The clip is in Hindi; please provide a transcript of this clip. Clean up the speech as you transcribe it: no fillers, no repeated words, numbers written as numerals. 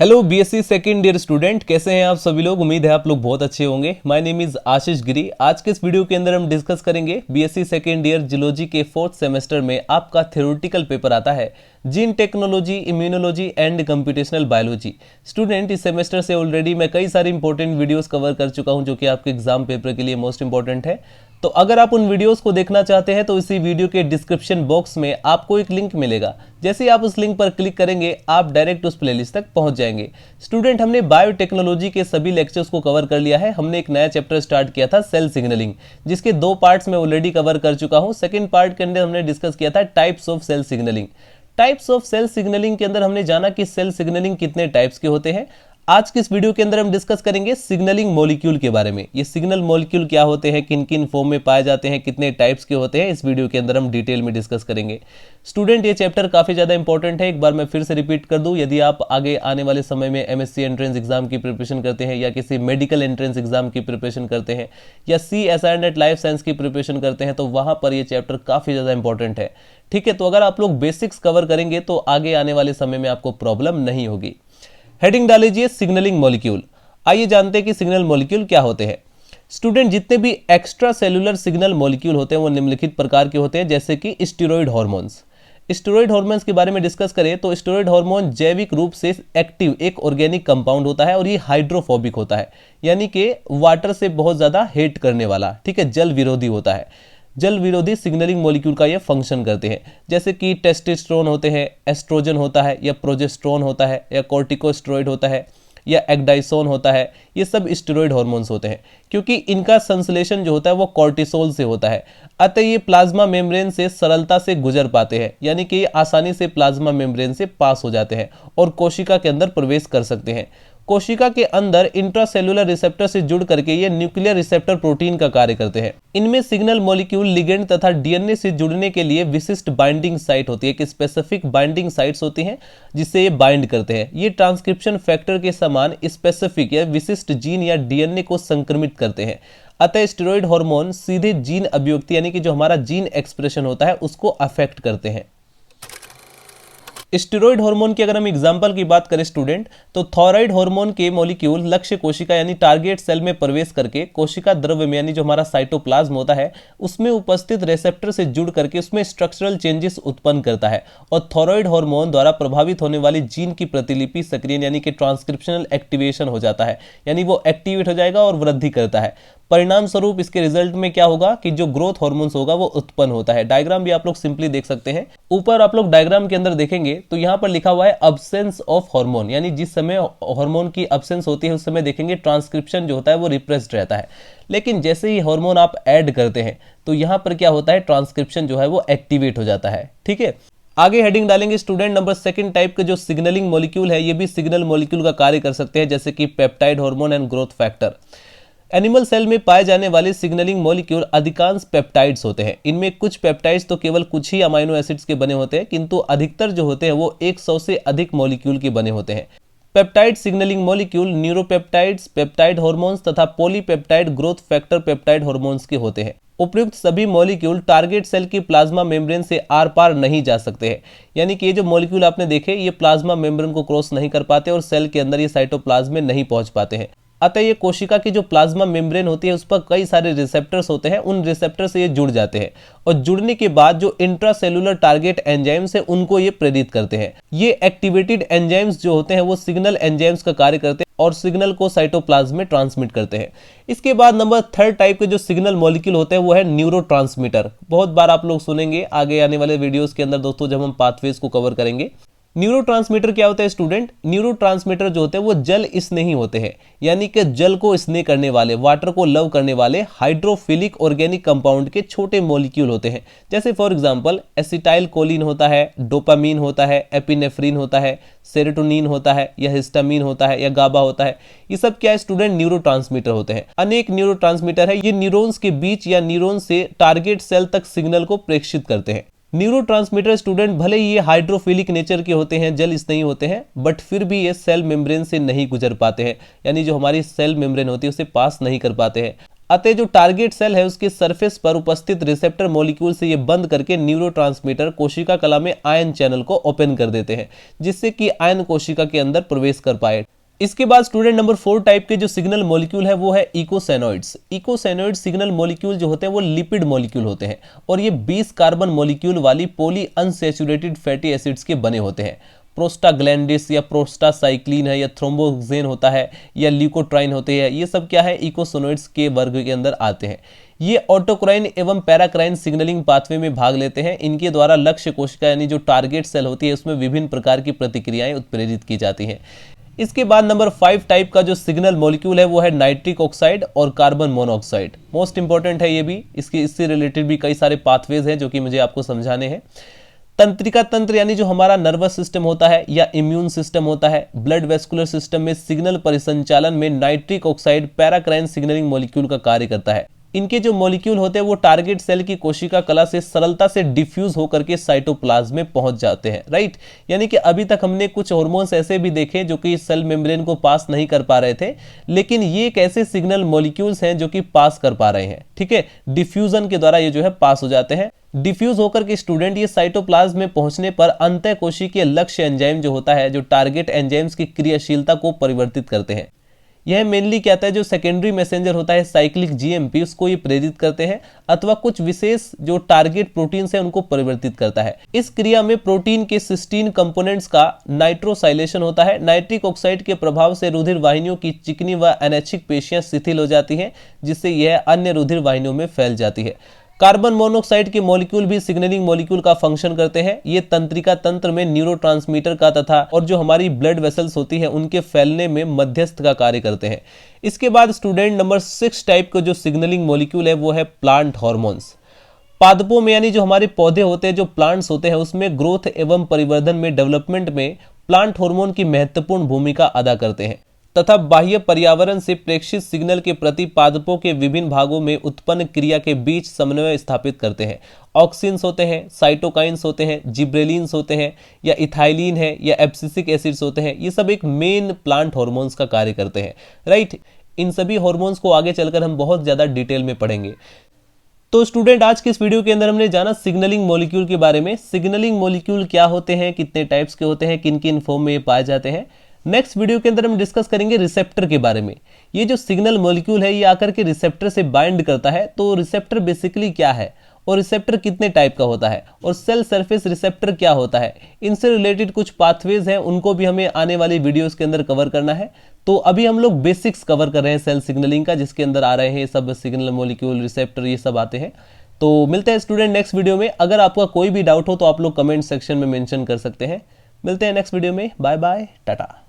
Hello BSc second year student, कैसे हैं आप सभी लोग। उम्मीद है आप लोग बहुत अच्छे होंगे। माय नेम इज आशीष गिरी। आज के इस वीडियो के अंदर हम डिस्कस करेंगे बीएससी सेकेंड ईयर जियोलॉजी के 4th सेमेस्टर में आपका थ्योरेटिकल पेपर आता है gene technology, immunology and computational biology. Student, इस सेमेस्टर से ऑलरेडी मैं कई सारी इंपॉर्टेंट वीडियोस कवर कर चुका हूं जो कि आपके एग्जाम पेपर के लिए मोस्ट इंपॉर्टेंट है। तो अगर आप उन वीडियोस को देखना चाहते हैं तो इसी वीडियो के डिस्क्रिप्शन बॉक्स में आपको एक लिंक मिलेगा। जैसे ही आप उस लिंक पर क्लिक करेंगे आप डायरेक्ट उस प्लेलिस्ट तक पहुंच जाएंगे। स्टूडेंट, हमने बायोटेक्नोलॉजी के सभी लेक्चर्स को कवर कर लिया है। हमने एक नया चैप्टर स्टार्ट किया था सेल सिग्नलिंग, जिसके 2 पार्ट्स में ऑलरेडी कवर कर चुका हूं। सेकंड पार्ट के अंदर हमने डिस्कस किया था types of cell signalling. Types of cell signalling के अंदर हमने जाना कि सेल सिग्नलिंग कितने टाइप्स के होते हैं। आज की इस वीडियो के अंदर हम डिस्कस करेंगे सिग्नलिंग मॉलिक्यूल के बारे में। ये सिग्नल मॉलिक्यूल क्या होते हैं, किन किन फॉर्म में पाए जाते हैं, कितने टाइप्स के होते हैं, इस वीडियो के अंदर हम डिटेल में डिस्कस करेंगे। स्टूडेंट, ये चैप्टर काफी ज्यादा इंपॉर्टेंट है। एक बार मैं फिर से रिपीट कर दूं, यदि आप आगे आने वाले समय में एमएससी एंट्रेंस एग्जाम की प्रिपरेशन करते हैं या किसी मेडिकल एंट्रेंस एग्जाम की प्रिपरेशन करते हैं या CSIR नेट लाइफ साइंस की प्रिपरेशन करते हैं तो वहां पर यह चैप्टर काफी ज्यादा इंपॉर्टेंट है। ठीक है, तो अगर आप लोग बेसिक्स कवर करेंगे तो आगे आने वाले समय में आपको प्रॉब्लम नहीं होगी। हेडिंग डाल लीजिए सिग्नलिंग मॉलिक्यूल। आइए जानते हैं कि सिग्नल मॉलिक्यूल क्या होते हैं। स्टूडेंट, जितने भी एक्स्ट्रा सेलुलर सिग्नल मॉलिक्यूल होते हैं वो निम्नलिखित प्रकार के होते हैं, जैसे कि स्टेरॉइड हार्मोन्स। स्टेरॉइड हार्मोन्स के बारे में डिस्कस करें तो स्टेरॉइड हार्मोन जैविक रूप से एक्टिव एक ऑर्गेनिक कंपाउंड होता है और ये हाइड्रोफोबिक होता है, यानी कि वाटर से बहुत ज्यादा हेट करने वाला, ठीक है, जल विरोधी होता है। जल विरोधी सिग्नलिंग मॉलिक्यूल का ये फंक्शन करते हैं, जैसे कि टेस्टोस्टेरोन होते हैं, एस्ट्रोजन होता है या प्रोजेस्टेरोन होता है या कॉर्टिकोस्टेरॉइड होता है या एक्डाइसोन होता है। ये सब स्टेरॉइड हार्मोन्स होते हैं क्योंकि इनका संश्लेषण जो होता है वो कॉर्टिसोल से होता है। अतः ये प्लाज्मा मेम्ब्रेन से सरलता से गुजर पाते हैं, यानी कि ये आसानी से प्लाज्मा मेम्ब्रेन से पास हो जाते हैं और कोशिका के अंदर प्रवेश कर सकते हैं। कोशिका के अंदर इंट्रासेलुलर रिसेप्टर से जुड़ करके ये न्यूक्लियर रिसेप्टर प्रोटीन का कार्य करते हैं। इनमें सिग्नल मॉलिक्यूल लिगेंड तथा डीएनए से जुड़ने के लिए विशिष्ट बाइंडिंग साइट होती है, एक स्पेसिफिक बाइंडिंग साइट्स होती हैं जिससे ये बाइंड करते हैं। ये ट्रांसक्रिप्शन फैक्टर के समान स्पेसिफिक या विशिष्ट जीन या डीएनए को संक्रमित करते हैं। अतः स्टेरॉइड हार्मोन सीधे जीन अभिव्यक्ति यानी कि जो हमारा जीन एक्सप्रेशन होता है उसको अफेक्ट करते हैं। स्टेरॉइड हार्मोन की अगर हम एग्जांपल की बात करें स्टूडेंट, तो थायराइड हार्मोन के मॉलिक्यूल लक्ष्य कोशिका यानी टारगेट सेल में प्रवेश करके कोशिका द्रव्य में यानी जो हमारा साइटोप्लाज्म होता है उसमें उपस्थित रिसेप्टर से जुड़ करके उसमें स्ट्रक्चरल चेंजेस उत्पन्न करता है और थायराइड हार्मोन द्वारा प्रभावित होने वाली जीन की प्रतिलिपि सक्रियण यानी कि ट्रांसक्रिप्शनल एक्टिवेशन हो जाता है, यानी वो एक्टिवेट हो जाएगा और वृद्धि करता है। परिणाम स्वरूप इसके रिजल्ट में क्या होगा कि जो ग्रोथ हार्मोन्स होगा वो उत्पन्न होता है। डायग्राम भी आप लोग सिंपली देख सकते हैं। ऊपर आप लोग डायग्राम के अंदर देखेंगे तो यहाँ पर लिखा हुआ है अब्सेंस ऑफ हार्मोन, यानी जिस समय हार्मोन की अब्सेंस होती है उस समय देखेंगे ट्रांसक्रिप्शन जो होता है वो रिप्रेस्ड रहता है। लेकिन जैसे ही हार्मोन आप ऐड करते हैं तो यहाँ पर क्या होता है, ट्रांसक्रिप्शन जो है वो एक्टिवेट हो जाता है। ठीक है, आगे हेडिंग डालेंगे स्टूडेंट नंबर 2 टाइप के जो सिग्नलिंग मॉलिक्यूल है ये भी सिग्नल मॉलिक्यूल का कार्य कर सकते हैं, जैसे कि peptide hormone and growth factor. Animal cell में पाए जाने वाले सिग्नलिंग मॉलिक्यूल अधिकांश पेप्टाइड्स होते हैं। इनमें कुछ पेप्टाइड्स तो केवल कुछ ही अमाइनो एसिड्स के बने होते हैं, किंतु अधिकतर जो होते हैं वो 100 से अधिक मॉलिक्यूल के बने होते हैं। Peptide signaling molecule neuropeptides, peptide hormones तथा polypeptide growth factor peptide hormones के होते हैं। उपयुक्त सभी मॉलिक्यूल टारगेट सेल की प्लाज्मा मेम्ब्रेन से आर पार नहीं जा सकते हैं, यानी कि ये जो मॉलिक्यूल आपने देखे ये प्लाज्मा मेम्ब्रेन को क्रॉस नहीं कर पाते और सेल के अंदर ये साइटोप्लाज्म में नहीं पहुंच पाते हैं। अतः ये कोशिका की जो प्लाज्मा मेम्ब्रेन होती है उस पर कई सारे रिसेप्टर्स होते हैं, उन रिसेप्टर से ये जुड़ जाते हैं और जुड़ने के बाद जो इंट्रासेलुलर टारगेट एंजाइम्स है उनको ये प्रेरित करते हैं। ये एक्टिवेटेड एंजाइम्स जो होते हैं वो सिग्नल एंजाइम्स का कार्य करते हैं और सिग्नल को साइटोप्लाज्म में ट्रांसमिट करते हैं। इसके बाद नंबर 3 टाइप के जो सिग्नल मॉलिक्यूल होते हैं वो है न्यूरोट्रांसमीटर। बहुत बार आप लोग सुनेंगे आगे आने वाले वीडियोस के अंदर दोस्तों जब हम पाथवेज को कवर करेंगे। न्यूरोट्रांसमीटर क्या होता है स्टूडेंट? न्यूरोट्रांसमीटर जो होते हैं वो जल स्नेही होते हैं, यानी कि जल को स्नेह करने वाले, वाटर को लव करने वाले हाइड्रोफिलिक ऑर्गेनिक कंपाउंड के छोटे मॉलिक्यूल होते हैं। जैसे फॉर एग्जांपल एसिटाइल कोलिन होता है, डोपामीन होता है, एपिनेफ्रिन होता है, सेरोटोनिन होता है या हिस्टामीन होता है या गाबा होता है। ये सब क्या है स्टूडेंट? न्यूरोट्रांसमीटर होते हैं। अनेक न्यूरोट्रांसमीटर है, ये न्यूरॉन्स के बीच या न्यूरॉन से टारगेट सेल तक सिग्नल को प्रेषित करते हैं। न्यूरोट्रांसमीटर स्टूडेंट भले ही ये हाइड्रोफिलिक नेचर के होते हैं, जल स्नेही होते हैं, बट फिर भी ये सेल मेम्ब्रेन से नहीं गुजर पाते हैं, यानी जो हमारी सेल मेम्ब्रेन होती है उसे पास नहीं कर पाते हैं। अतः जो टारगेट सेल है उसके सरफेस पर उपस्थित रिसेप्टर मॉलिक्यूल से ये बंद करके न्यूरोट्रांसमीटर कोशिका कला में आयन चैनल को ओपन कर देते हैं, जिससे कि आयन कोशिका के अंदर प्रवेश कर पाए। इसके बाद स्टूडेंट नंबर 4 टाइप के जो सिग्नल मॉलिक्यूल है वो है इकोसैनोइड्स। इकोसैनोइड सिग्नल मॉलिक्यूल जो होते हैं वो लिपिड मॉलिक्यूल होते हैं और ये 20 कार्बन मॉलिक्यूल वाली पॉली अनसैचुरेटेड फैटी एसिड्स के बने होते हैं। प्रोस्टाग्लैंडिस या प्रोस्टासाइक्लिन है या थ्रोम्बोक्सेन होता है या ल्यूकोट्राइन होते हैं, ये सब क्या है, इकोसैनोइड्स के वर्ग के अंदर आते हैं। ये ऑटोक्राइन एवं पैराक्राइन सिग्नलिंग पाथवे में भाग लेते हैं। इनके द्वारा लक्ष्य कोशिका यानी जो टारगेट सेल होती है उसमें विभिन्न प्रकार की प्रतिक्रियाएं उत्प्रेरित की जाती हैं। इसके बाद नंबर 5 टाइप का जो सिग्नल मॉलिक्यूल है वो है नाइट्रिक ऑक्साइड और कार्बन मोनोऑक्साइड। मोस्ट इंपॉर्टेंट है ये भी, इससे रिलेटेड भी कई सारे पाथवेज हैं जो कि मुझे आपको समझाने हैं। तंत्रिका तंत्र यानी जो हमारा नर्वस सिस्टम होता है या इम्यून सिस्टम होता है, ब्लड वेस्कुलर सिस्टम में सिग्नल परिसंचालन में nitric oxide paracrine signalling molecule का कार्य करता है। इनके जो मॉलिक्यूल होते हैं वो टारगेट सेल की कोशिका कला से सरलता से डिफ्यूज होकर के साइटोप्लाज्म में पहुंच जाते हैं, राइट। यानी कि अभी तक हमने कुछ हार्मोन्स ऐसे भी देखे जो कि सेल मेम्ब्रेन को पास नहीं कर पा रहे थे, लेकिन ये एक ऐसे सिग्नल मॉलिक्यूल्स हैं जो कि पास कर पा रहे हैं, ठीक है। डिफ्यूजन के द्वारा ये जो है पास हो जाते हैं। डिफ्यूज होकर के स्टूडेंट ये साइटोप्लाज्म में पहुंचने पर अंतःकोशिकीय लक्ष्य एंजाइम जो होता है, जो टारगेट एंजाइम्स की क्रियाशीलता को परिवर्तित करते हैं। यह मेनली क्या है, जो सेकेंडरी मैसेंजर होता है साइक्लिक जीएमपी, उसको ये प्रेरित करते हैं अथवा कुछ विशेष जो टारगेट प्रोटीन्स हैं उनको परिवर्तित करता है। इस क्रिया में प्रोटीन के सिस्टीन कंपोनेंट्स का नाइट्रोसाइलेशन होता है। नाइट्रिक ऑक्साइड के प्रभाव से रुधिर वाहिनियों की चिकनी व अनैच्छिक पेशियां शिथिल हो जाती हैं, जिससे यह अन्य रुधिर वाहिनियों में फैल जाती है। कार्बन मोनोऑक्साइड के मॉलिक्यूल भी सिग्नलिंग मॉलिक्यूल का फंक्शन करते हैं। ये तंत्रिका तंत्र में न्यूरोट्रांसमीटर का तथा और जो हमारी ब्लड वेसल्स होती है उनके फैलने में मध्यस्थ का कार्य करते हैं। इसके बाद स्टूडेंट नंबर 6 टाइप का जो सिग्नलिंग मॉलिक्यूल है वो है प्लांट हार्मोन्स। पादपों में यानी जो हमारे पौधे होते हैं, जो प्लांट्स होते हैं, उसमें ग्रोथ एवं परिवर्धन में, डेवलपमेंट में प्लांट हार्मोन की महत्वपूर्ण भूमिका अदा करते हैं तथा बाह्य पर्यावरण से प्रेषित सिग्नल के प्रति पादपों के विभिन्न भागों में उत्पन्न क्रिया के बीच समन्वय स्थापित करते हैं। ऑक्सिन्स होते हैं, साइटोकाइंस होते हैं, जिब्रेलिन्स होते हैं या इथाइलिन है या एब्सिसिक एसिड्स होते हैं, ये सब एक मेन प्लांट हार्मोन्स का कार्य करते हैं, राइट। इन सभी हार्मोन्स को आगे चलकर हम बहुत ज्यादा डिटेल में पढ़ेंगे। तो स्टूडेंट आज के इस वीडियो के अंदर हमने जाना सिग्नलिंग मॉलिक्यूल के बारे में। सिग्नलिंग मॉलिक्यूल क्या होते हैं, कितने टाइप्स के होते हैं, किन किन फॉर्म में ये पाए जाते हैं। नेक्स्ट वीडियो के अंदर हम डिस्कस करेंगे रिसेप्टर के बारे में। ये जो सिग्नल मॉलिक्यूल है ये आकर के रिसेप्टर से बाइंड करता है, तो रिसेप्टर बेसिकली क्या है और रिसेप्टर कितने टाइप का होता है और सेल सरफेस रिसेप्टर क्या होता है, इनसे रिलेटेड कुछ पाथवेज हैं, उनको भी हमें आने वाली वीडियोस के अंदर कवर करना है। तो अभी हम लोग बेसिक्स कवर कर रहे हैं सेल सिग्नलिंग का, जिसके अंदर आ रहे हैं सब सिग्नल मॉलिक्यूल, रिसेप्टर, ये सब आते हैं। तो मिलते हैं स्टूडेंट नेक्स्ट वीडियो में। अगर आपका कोई भी डाउट हो तो आप लोग कमेंट सेक्शन में मेंशन कर सकते हैं। मिलते हैं नेक्स्ट वीडियो में। Bye bye, Tata.